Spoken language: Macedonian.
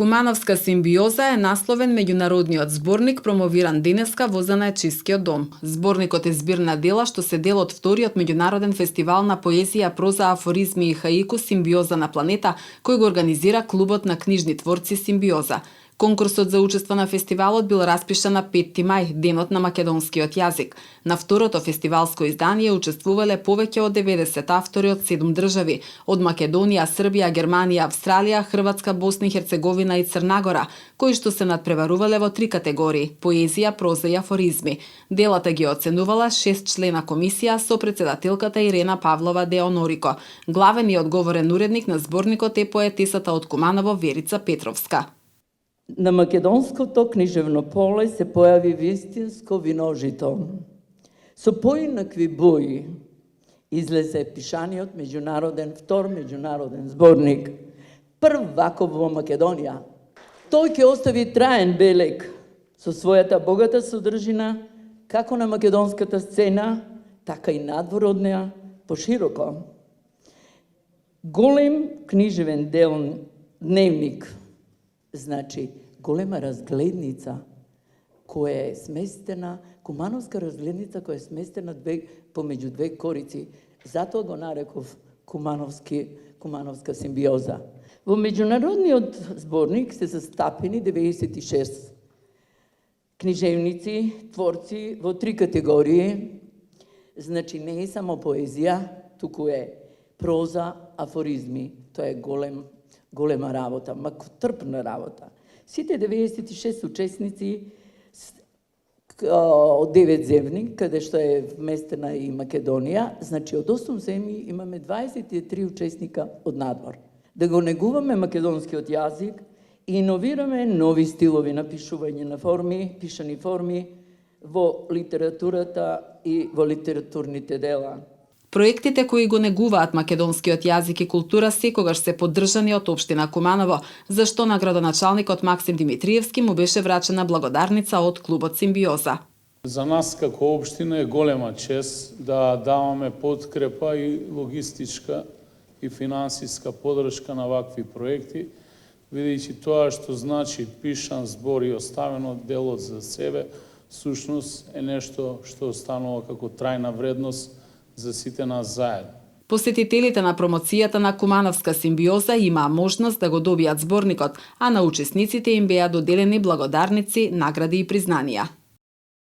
Кумановска симбиоза е насловен меѓународниот зборник промовиран денеска во Занаечискиот дом. Зборникот е збир на дела што се дел од вториот меѓународен фестивал на поезија, проза, афоризми и хаику Симбиоза на планета, кој го организира Клубот на книжни творци Симбиоза. Конкурсот за учество на фестивалот бил распишан на 5 мај, денот на македонскиот јазик. На второто фестивалско издание учествувале повеќе од 90 автори од 7 држави, од Македонија, Србија, Германија, Австралија, Хрватска, Босна и Херцеговина и Црна Гора, кои што се надпреварувале во 3 категории: поезија, проза и афоризми. Делата ги оценувала 6 члена комисија со претседателката Ирена Павлова де Онорико. Главен и одговорен уредник на зборникот е поетисата од Куманово Верица Петровска. На македонското книжевно поле се појави вистинско виножито. Со поинакви бои излезе пишаниот втор меѓународен зборник, прв ваков во Македонија. Тој ќе остави траен белег со својата богата содржина, како на македонската сцена, така и надвор од неа, пошироко. Голем книжевен дневник, значи голема разгледница која е сместена, кумановска разгледница која е сместена помеѓу две корици. Затоа го нареков Кумановска симбиоза. Во меѓународниот зборник се застапени 96 книжевници, творци во 3 категории. Значи не е само поезија, туку е проза, афоризми. Тоа е голема работа, трпна работа. Сите 96 учесници од 9 земји, каде што е вместена и Македонија, значи од 8 земји имаме 23 учесника од надвор. Да го негуваме македонскиот јазик и иновираме нови стилови на пишување на форми, пишани форми во литературата и во литературните дела. Проектите кои го негуваат македонскиот јазик и култура секогаш се поддржани од општина Куманово, зашто на градоначалникот Максим Димитриевски му беше врачена благодарница од клубот Симбиоза. За нас како општина е голема чест да даваме подкрепа и логистичка и финансиска поддршка на вакви проекти, видејќи тоа што значи пишан збор и оставено делот за себе, сушност е нешто што останува како трајна вредност за сите нас заедно. Посетителите на промоцијата на Кумановска симбиоза имаа можност да го добијат зборникот, а на учесниците им беа доделени благодарници, награди и признанија.